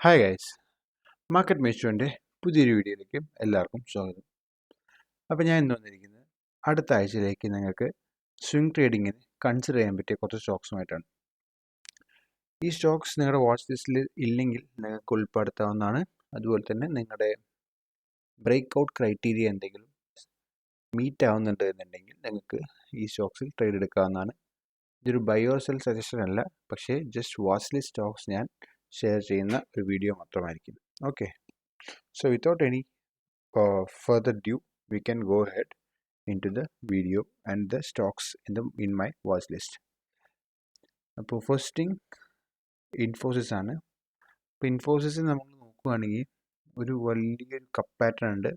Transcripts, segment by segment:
Hi guys, market മേച്ചുവിൻ്റെ പുതിയൊരു വീഡിയോയിലേക്ക് എല്ലാവർക്കും സ്വാഗതം. അപ്പോൾ ഞാൻ ഇന്ന് വന്നിരിക്കുന്നത് അടുത്ത ആഴ്ചയിലേക്ക് നിങ്ങൾക്ക് സ്വിംഗ് ട്രേഡിങ്ങിന് കൺസിഡർ ചെയ്യാൻ പറ്റിയ കുറച്ച് സ്റ്റോക്സുമായിട്ടാണ്. ഈ സ്റ്റോക്സ് നിങ്ങളുടെ വാച്ച് ലിസ്റ്റിൽ ഇല്ലെങ്കിൽ നിങ്ങൾക്ക് ഉൾപ്പെടുത്താവുന്നതാണ്. അതുപോലെ തന്നെ നിങ്ങളുടെ ബ്രേക്ക് ഔട്ട് ക്രൈറ്റീരിയ എന്തെങ്കിലും മീറ്റ് ആവുന്നുണ്ട് എന്നുണ്ടെങ്കിൽ നിങ്ങൾക്ക് ഈ സ്റ്റോക്സിൽ ട്രേഡ് എടുക്കാവുന്നതാണ്. ഇതൊരു ബൈ ഓർ സെൽ സജഷൻ അല്ല, പക്ഷേ ജസ്റ്റ് വാച്ച് ലിസ്റ്റ് സ്റ്റോക്സ് ഞാൻ ഷെയർ ചെയ്യുന്ന ഒരു വീഡിയോ മാത്രമായിരിക്കും. Okay, so without any further ado, we can go ahead into the video and the stocks in my watch list. അപ്പോൾ first thing Infosys ആണ്. അപ്പോൾ ഇൻഫോസിസ് നമ്മൾ നോക്കുകയാണെങ്കിൽ ഒരു വലിയൊരു കപ്പ് പാറ്റേൺ ഉണ്ട്.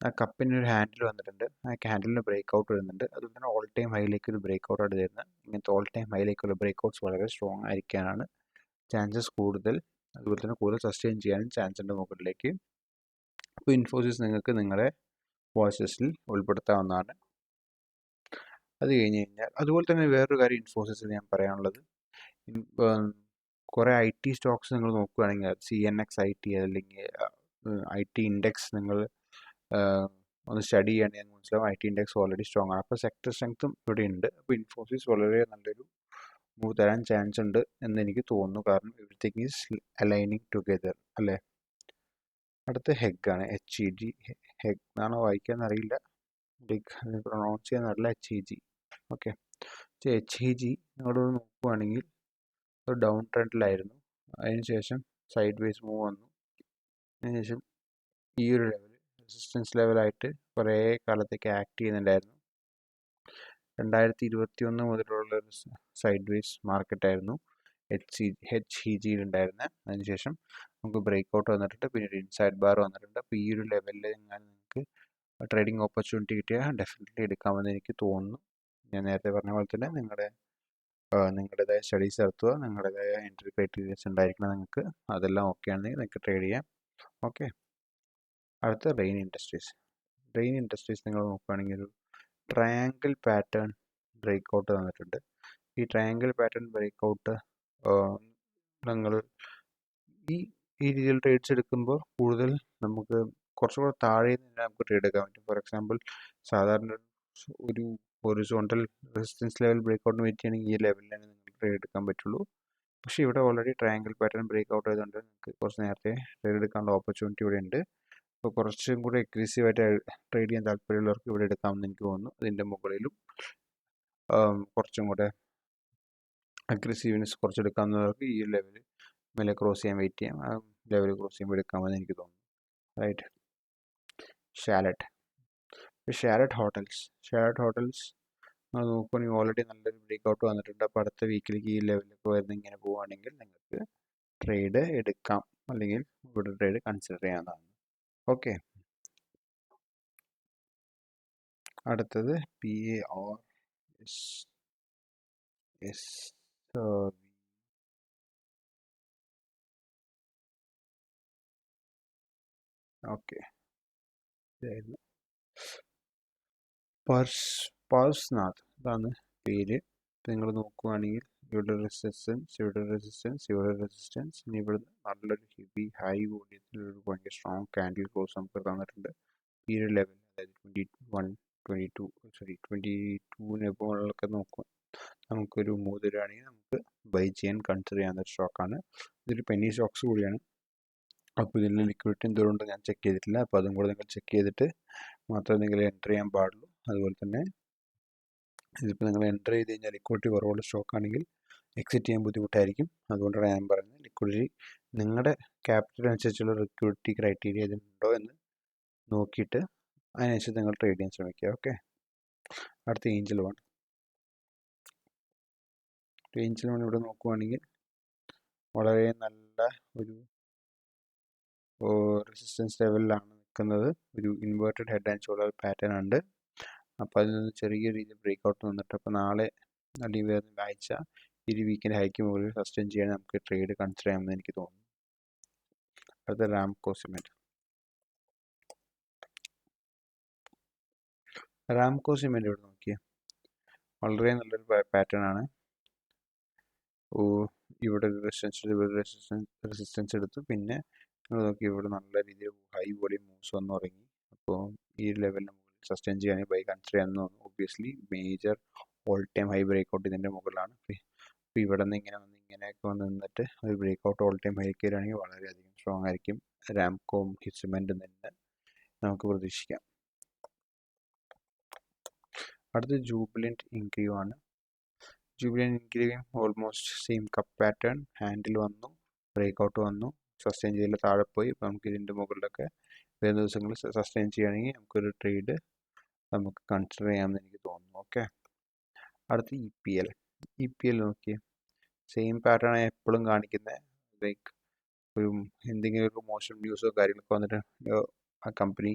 ആ കപ്പിന് ഒരു ഹാൻഡിൽ വന്നിട്ടുണ്ട്. ആ ഹാൻഡിലിന് ബ്രേക്ക് ഔട്ട് വരുന്നുണ്ട്. അതുപോലെ തന്നെ ഓൾ ടൈം ഹൈയിലേക്ക് ഒരു ബ്രേക്ക് ഔട്ട് ആയിട്ട് തരുന്നത്. ഇങ്ങനത്തെ ഓൾ ടൈം ഹൈയിലേക്കുള്ള ബ്രേക്ക് ഔട്ട്സ് വളരെ സ്ട്രോങ് ആയിരിക്കാനാണ് ചാൻസസ് കൂടുതൽ. അതുപോലെ തന്നെ കൂടുതൽ സസ്റ്റെയിൻ ചെയ്യാനും ചാൻസ് ഉണ്ട് മുകളിലേക്ക്. അപ്പോൾ ഇൻഫോസിസ് നിങ്ങൾക്ക് നിങ്ങളുടെ വാച്ച് ലിസ്റ്റിൽ ഉൾപ്പെടുത്താവുന്നതാണ്. അത് കഴിഞ്ഞ് കഴിഞ്ഞാൽ അതുപോലെ തന്നെ വേറൊരു കാര്യം ഇൻഫോസിസിൽ ഞാൻ പറയാനുള്ളത്, കുറേ IT സ്റ്റോക്സ് നിങ്ങൾ നോക്കുകയാണെങ്കിൽ CNX IT അല്ലെങ്കിൽ IT ഇൻഡെക്സ് നിങ്ങൾ ഒന്ന് സ്റ്റഡി ചെയ്യുകയാണെങ്കിൽ മനസ്സിലാവും IT ഇൻഡെക്സ് ഓൾറെഡി സ്ട്രോങ് ആണ്. അപ്പോൾ സെക്ടർ സ്ട്രെങ്ത്തും ഇവിടെ ഉണ്ട്. അപ്പോൾ ഇൻഫോസിസ് വളരെ നല്ലൊരു മൂവ് തരാൻ ചാൻസ് ഉണ്ട് എന്ന് എനിക്ക് തോന്നുന്നു. കാരണം എവറിത്തിങ് ഈസ് അലൈനിങ് ടുഗെദർ അല്ലേ. അടുത്ത ഹെഗ് ആണ്. HEG. ഹെഗ് എന്നാണോ വായിക്കാന്ന് അറിയില്ല, പ്രൊണൗൺസ് ചെയ്യാന്നറിയില്ല. HEG. ഓക്കെ, HEG നിങ്ങളോട് നോക്കുകയാണെങ്കിൽ ഒരു ഡൗൺ ട്രെൻഡിലായിരുന്നു. അതിനുശേഷം സൈഡ് വേസ് മൂവ് വന്നു. അതിനുശേഷം ഈ ഒരു ലെവൽ റെസിസ്റ്റൻസ് ലെവലായിട്ട് കുറേ കാലത്തേക്ക് ആക്ട് ചെയ്യുന്നുണ്ടായിരുന്നു. 2021 മുതലുള്ള ഒരു സൈഡ് വേസ് മാർക്കറ്റായിരുന്നു HEG ഉണ്ടായിരുന്നത്. അതിനുശേഷം നമുക്ക് ബ്രേക്ക് ഔട്ട് വന്നിട്ടുണ്ട്, പിന്നെ ഒരു ഇൻസൈഡ് ബാർ വന്നിട്ടുണ്ട്. അപ്പോൾ ഈ ഒരു ലെവലിൽ നിങ്ങൾക്ക് ട്രേഡിംഗ് ഓപ്പർച്യൂണിറ്റി കിട്ടിയാൽ ഡെഫിനറ്റ്ലി എടുക്കാമെന്ന് എനിക്ക് തോന്നുന്നു. ഞാൻ നേരത്തെ പറഞ്ഞ പോലെ തന്നെ നിങ്ങളുടേതായ സ്റ്റഡീസ് നടത്തുക, നിങ്ങളുടേതായ എൻട്രി ക്രൈറ്റീരിയസ് ഉണ്ടായിരിക്കണം നിങ്ങൾക്ക്. അതെല്ലാം ഓക്കെ ആണെങ്കിൽ നിങ്ങൾക്ക് ട്രേഡ് ചെയ്യാം. ഓക്കെ, അടുത്ത റെയിൻ ഇൻഡസ്ട്രീസ്. റെയിൻ ഇൻഡസ്ട്രീസ് നിങ്ങൾ നോക്കുകയാണെങ്കിൽ ഒരു ട്രയാങ്കിൾ പാറ്റേൺ ബ്രേക്ക് ഔട്ട് തന്നിട്ടുണ്ട്. ഈ ട്രയാങ്കിൾ പാറ്റേൺ ബ്രേക്ക് ഔട്ട് നിങ്ങൾ ഈ രീതിയിൽ ട്രേഡ്സ് എടുക്കുമ്പോൾ കൂടുതൽ നമുക്ക് കുറച്ചുകൂടെ താഴെ നിന്ന് നമുക്ക് ട്രേഡ് എടുക്കാൻ പറ്റും. ഫോർ എക്സാമ്പിൾ, സാധാരണ ഒരു ഹൊറിസോണ്ടൽ റെസിസ്റ്റൻസ് ലെവൽ ബ്രേക്ക് ഔട്ടിന് പറ്റുകയാണെങ്കിൽ ഈ ലെവലിലാണ് നിങ്ങൾക്ക് ട്രേഡ് എടുക്കാൻ പറ്റുള്ളൂ. പക്ഷേ ഇവിടെ already triangle pattern break out ആയതുകൊണ്ട് നിങ്ങൾക്ക് കുറച്ച് നേരത്തെ ട്രേഡ് എടുക്കാനുള്ള ഓപ്പർച്യൂണിറ്റി ഇവിടെ ഉണ്ട്. അപ്പോൾ കുറച്ചും കൂടി അഗ്രസീവായിട്ട് ട്രേഡ് ചെയ്യാൻ താല്പര്യമുള്ളവർക്ക് ഇവിടെ എടുക്കാമെന്ന് എനിക്ക് തോന്നുന്നു. അതിൻ്റെ മുകളിലും കുറച്ചും കൂടെ അഗ്രസീവ്നെസ് കുറച്ചെടുക്കാവുന്നവർക്ക് ഈ ലെവൽ മേലെ ക്രോസ് ചെയ്യാൻ വെയിറ്റ് ചെയ്യാം. ആ ലെവൽ ക്രോസ് ചെയ്യുമ്പോൾ എടുക്കാമെന്ന് എനിക്ക് തോന്നുന്നു. റൈറ്റ്. ഷാരറ്റ് ഹോട്ടൽസ് അത് നോക്കുകയാണെങ്കിൽ ഓൾറെഡി നല്ലൊരു ബ്രേക്ക് ഔട്ട് വന്നിട്ടുണ്ട്. അപ്പോൾ അടുത്ത വീക്കിലേക്ക് ഈ ലെവലിലേക്ക് വരുന്ന ഇങ്ങനെ പോവുകയാണെങ്കിൽ നിങ്ങൾക്ക് ട്രേഡ് എടുക്കാം, അല്ലെങ്കിൽ ഇവിടെ ട്രേഡ് കൺസിഡർ ചെയ്യാവുന്നതാണ്. ഓക്കെ, അടുത്തത് PARS. ഓക്കെ, പാർസ്നാഥ് ഇതാണ് പേര്. നിങ്ങൾ നോക്കുകയാണെങ്കിൽ ഇവിടെ റെസിസ്റ്റൻസ്, ഇനി ഇവിടെ നല്ലൊരു ഹെവി ഹൈ വോള്യത്തിൽ ഒരു ഭയങ്കര സ്ട്രോങ് കാൻഡിൽ ക്ലോസ് നമുക്ക് തന്നിട്ടുണ്ട്. ഈ ഒരു ലെവൽ, അതായത് 22 മുകളിലൊക്കെ നോക്കുക നമുക്കൊരു മൂവ് തരുവാണെങ്കിൽ നമുക്ക് ബൈ ചെയ്യാൻ കൺസിഡർ ചെയ്യാവുന്ന ഒരു സ്റ്റോക്കാണ്. ഇതൊരു പെന്നി സ്റ്റോക്സ് കൂടിയാണ്. അപ്പോൾ ഇതിൽ ലിക്വിഡിറ്റി എന്തുകൊണ്ട് ഞാൻ ചെക്ക് ചെയ്തിട്ടില്ല. അപ്പോൾ അതും കൂടെ നിങ്ങൾ ചെക്ക് ചെയ്തിട്ട് മാത്രമേ നിങ്ങൾ എൻ്റർ ചെയ്യാൻ പാടുള്ളൂ. അതുപോലെ തന്നെ ഇതിപ്പോൾ നിങ്ങൾ എൻ്റർ ചെയ്ത് കഴിഞ്ഞാൽ ലിക്വിഡിറ്റി കുറവുള്ള സ്റ്റോക്കാണെങ്കിൽ എക്സിറ്റ് ചെയ്യാൻ ബുദ്ധിമുട്ടായിരിക്കും. അതുകൊണ്ടാണ് ഞാൻ പറയുന്നത് ലിക്വിഡിറ്റി നിങ്ങളുടെ ക്യാപിറ്റൽ അനുസരിച്ചുള്ള ലിക്വിഡിറ്റി ക്രൈറ്റീരിയ ഇതിനുണ്ടോ എന്ന് നോക്കിയിട്ട് അതിനനുസരിച്ച് നിങ്ങൾ ട്രേഡ് ചെയ്യാൻ ശ്രമിക്കുക. ഓക്കെ, അടുത്ത ഏഞ്ചൽ വൺ ഇവിടെ നോക്കുകയാണെങ്കിൽ വളരെ നല്ല ഒരു റെസിസ്റ്റൻസ് ലെവലിലാണ് നിൽക്കുന്നത്. ഒരു inverted head and shoulder pattern ഉണ്ട്. അപ്പോൾ അതിൽ നിന്ന് ചെറിയ രീതിയിൽ ബ്രേക്ക് ഔട്ട് വന്നിട്ട് അപ്പോൾ നാളെ അല്ലെങ്കിൽ വരുന്ന ആഴ്ച ഈ വീക്കിൻ്റെ ഹൈക്ക് മുകളിൽ സസ്റ്റെയിൻ ചെയ്യാൻ നമുക്ക് ട്രേഡ് കൺസിഡർ ചെയ്യാമെന്ന് എനിക്ക് തോന്നുന്നു. അടുത്ത റാംകോ സിമെൻറ്റ് ഇവിടെ നോക്കിയാൽ വളരെ നല്ലൊരു പാറ്റേൺ ആണ്. ഇവിടെ ഒരു റെസിസ്റ്റൻസ് എടുത്തു. പിന്നെ നിങ്ങൾ നോക്കി ഇവിടെ നല്ല രീതിയിൽ ഹൈ വോളിയം മൂവ്സ് വന്ന് തുടങ്ങി. അപ്പോൾ ഈ ലെവലിന് മുകളിൽ സസ്റ്റെയിൻ ചെയ്യുകയാണെങ്കിൽ ബൈ കൺസിഡർ ചെയ്യാമെന്ന് തോന്നുന്നു. Obviously major all time high breakout ഇതിൻ്റെ മുകളിലാണ്. അപ്പോൾ ഇവിടെ നിന്ന് ഇങ്ങനെ വന്ന് ഇങ്ങനെയൊക്കെ വന്ന് നിന്നിട്ട് ഒരു ബ്രേക്ക്ഔട്ട് ഓൾ ടൈം ഹൈ കയറുകയാണെങ്കിൽ വളരെയധികം സ്ട്രോങ് ആയിരിക്കും. രാംകോം ഹിറ്റ്സിമെൻറ്റ് തന്നെ നമുക്ക് പ്രതീക്ഷിക്കാം. അടുത്ത ജൂബിലൻറ്റ് ഇൻക്രീവ് ആണ്. ജൂബിലൻറ്റ് ഇൻക്രീവും almost same cup pattern. Handle വന്നു, ബ്രേക്ക്ഔട്ട് വന്നു, സസ്റ്റെയിൻ ചെയ്തില്ല, താഴെ പോയി. ഇപ്പോൾ നമുക്ക് ഇതിൻ്റെ മുകളിലൊക്കെ വരുന്ന ദിവസങ്ങളിൽ സസ്റ്റെയിൻ ചെയ്യുകയാണെങ്കിൽ നമുക്കൊരു ട്രേഡ് നമുക്ക് കൺസിഡർ ചെയ്യാമെന്ന് എനിക്ക് തോന്നുന്നു. ഓക്കെ, അടുത്ത് ഇ പി എൽ നോക്കിയേ, സെയിം പാറ്റേൺ ആണ് എപ്പോഴും കാണിക്കുന്നത്. ലൈക്ക് ഒരു എന്തെങ്കിലും ഒരു മോശം ന്യൂസോ കാര്യങ്ങളൊക്കെ വന്നിട്ട് ആ കമ്പനി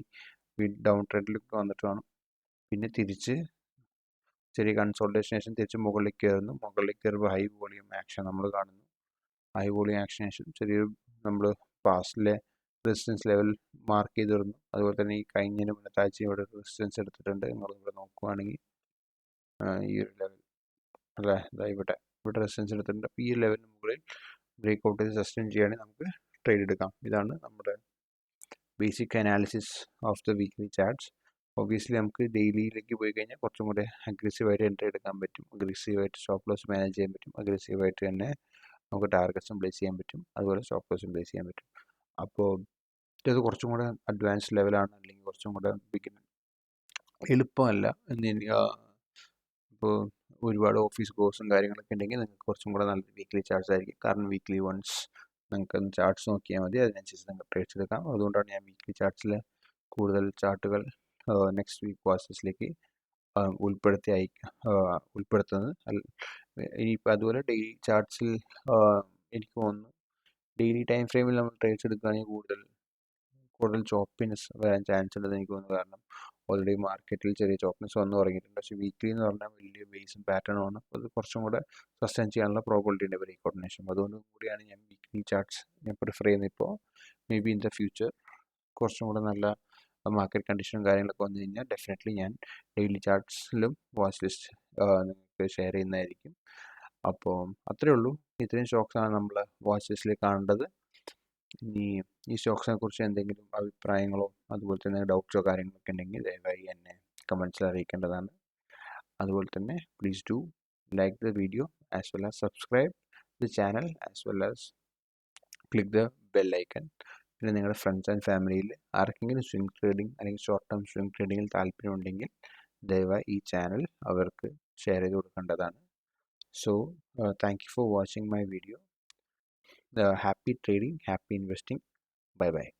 ഡൗൺ ട്രെൻഡിലൊക്കെ വന്നിട്ട് വേണം പിന്നെ തിരിച്ച് ചെറിയ കൺസോൾട്ടേഷൻ തിരിച്ച് മുകളിലേക്ക് കയറുന്നു. മുകളിലേക്ക് കയറുമ്പോൾ ഹൈ വോളിയം ആക്ഷൻ നമ്മൾ കാണുന്നു. ഹൈ വോളിയം ആക്ഷൻ ശേഷം ചെറിയൊരു നമ്മൾ പാസ്റ്റിലെ റെസിസ്റ്റൻസ് ലെവൽ മാർക്ക് ചെയ്ത് വരുന്നു. അതുപോലെ തന്നെ ഈ കഴിഞ്ഞതിന് മുന്നത്തെ ആഴ്ച ഇവിടെ റെസിസ്റ്റൻസ് എടുത്തിട്ടുണ്ട്. നിങ്ങളിവിടെ നോക്കുകയാണെങ്കിൽ ഈ ഒരു ലെവൽ അല്ലേ, ഇവിടെ റെസിസ്റ്റൻസ് എടുത്തിട്ടുണ്ട്. അപ്പോൾ ഈ ലെവലിന് മുകളിൽ ബ്രേക്ക്ഔട്ട് ചെയ്ത് സസ്റ്റെയിൻ ചെയ്യുകയാണെങ്കിൽ നമുക്ക് ട്രേഡ് എടുക്കാം. ഇതാണ് നമ്മുടെ basic analysis of the weekly charts. Obviously നമുക്ക് ഡെയിലിയിലേക്ക് പോയി കഴിഞ്ഞാൽ കുറച്ചും കൂടെ അഗ്രസീവായിട്ട് എൻട്രി എടുക്കാൻ പറ്റും, അഗ്രസീവായിട്ട് സ്റ്റോപ്പ് ലോസ് മാനേജ് ചെയ്യാൻ പറ്റും, അഗ്രസീവായിട്ട് തന്നെ നമുക്ക് ടാർഗറ്റ്സും പ്ലേസ് ചെയ്യാൻ പറ്റും, അതുപോലെ സ്റ്റോപ്പ് ലോസും പ്ലേസ് ചെയ്യാൻ പറ്റും. അപ്പോൾ ഇത് കുറച്ചും കൂടെ അഡ്വാൻസ് ലെവലാണ്, അല്ലെങ്കിൽ കുറച്ചും കൂടെ ബിഗിനർ എളുപ്പമല്ല എന്ന് ഇപ്പോൾ ഒരുപാട് ഓഫീസ് കോഴ്സും കാര്യങ്ങളൊക്കെ ഉണ്ടെങ്കിൽ നിങ്ങൾക്ക് കുറച്ചും കൂടെ നല്ല വീക്ക്ലി ചാർട്ട്സ് ആയിരിക്കും. കാരണം വീക്ക്ലി വൺസ് നിങ്ങൾക്ക് ചാർട്ട്സ് നോക്കിയാൽ മതി, അതിനനുസരിച്ച് നിങ്ങൾക്ക് ട്രേഡ്സ് എടുക്കാം. അതുകൊണ്ടാണ് ഞാൻ വീക്ക്ലി ചാർട്ട്സിൽ കൂടുതൽ ചാർട്ടുകൾ നെക്സ്റ്റ് വീക്ക് വാച്ചസിലേക്ക് ഉൾപ്പെടുത്തുന്നത്. ഇനിയിപ്പോൾ അതുപോലെ ഡെയിലി ചാർട്ട്സിൽ എനിക്ക് തോന്നുന്നു ഡെയിലി ടൈം ഫ്രെയിമിൽ നമ്മൾ ട്രേഡ്സ് എടുക്കുകയാണെങ്കിൽ കൂടുതൽ ചോപ്പിനെസ് വരാൻ ചാൻസ് ഉണ്ടെന്ന് എനിക്ക് തോന്നുന്നു. കാരണം ഓൾറെഡി മാർക്കറ്റിൽ ചെറിയ ചോപ്പിനെസ് വന്നു തുടങ്ങിയിട്ടുണ്ട്. പക്ഷേ വീക്ക്ലി എന്ന് പറഞ്ഞാൽ വലിയ ബേസും പാറ്റേണുമാണ്. അത് കുറച്ചും കൂടെ സസ്റ്റെയിൻ ചെയ്യാനുള്ള പ്രോബിലിറ്റി ഉണ്ട് ബ്രേക്ക്ഔട്ടിന് ശേഷം. അതുകൊണ്ട് കൂടിയാണ് ഞാൻ വീക്ക്ലി ചാർട്ട്സ് പ്രിഫർ ചെയ്യുന്നത്. ഇപ്പോൾ may be in the future കുറച്ചും കൂടെ നല്ല മാർക്കറ്റ് കണ്ടീഷനും കാര്യങ്ങളൊക്കെ വന്നു കഴിഞ്ഞാൽ ഡെഫിനറ്റ്ലി ഞാൻ ഡെയിലി ചാർട്ട്സിലും വാച്ച് ലിസ്റ്റ് നിങ്ങൾക്ക് ഷെയർ ചെയ്യുന്നതായിരിക്കും. അപ്പോൾ അത്രയേ ഉള്ളൂ. ഇത്രയും സ്റ്റോക്സാണ് നമ്മൾ വാച്ച് ലിസ്റ്റിൽ കാണേണ്ടത്. ഇനി ഈ സ്റ്റോക്സിനെ കുറിച്ച് എന്തെങ്കിലും അഭിപ്രായങ്ങളോ അതുപോലെ തന്നെ ഡൗട്ട്സോ കാര്യങ്ങളൊക്കെ ഉണ്ടെങ്കിൽ ദയവായി എന്നെ കമൻസിൽ അറിയിക്കേണ്ടതാണ്. അതുപോലെ തന്നെ please do like the video as well as subscribe the channel as well as click the bell icon. പിന്നെ നിങ്ങളുടെ ഫ്രണ്ട്സ് ആൻഡ് ഫാമിലിയിൽ ആർക്കെങ്കിലും സ്വിംഗ് ട്രേഡിംഗ് അല്ലെങ്കിൽ ഷോർട്ട് ടേം സ്വിംഗ് ട്രേഡിങ്ങിൽ താല്പര്യമുണ്ടെങ്കിൽ ദയവായി ഈ ചാനൽ അവർക്ക് ഷെയർ ചെയ്ത് കൊടുക്കേണ്ടതാണ്. So thank you for watching my video. Happy trading, happy investing. Bye bye.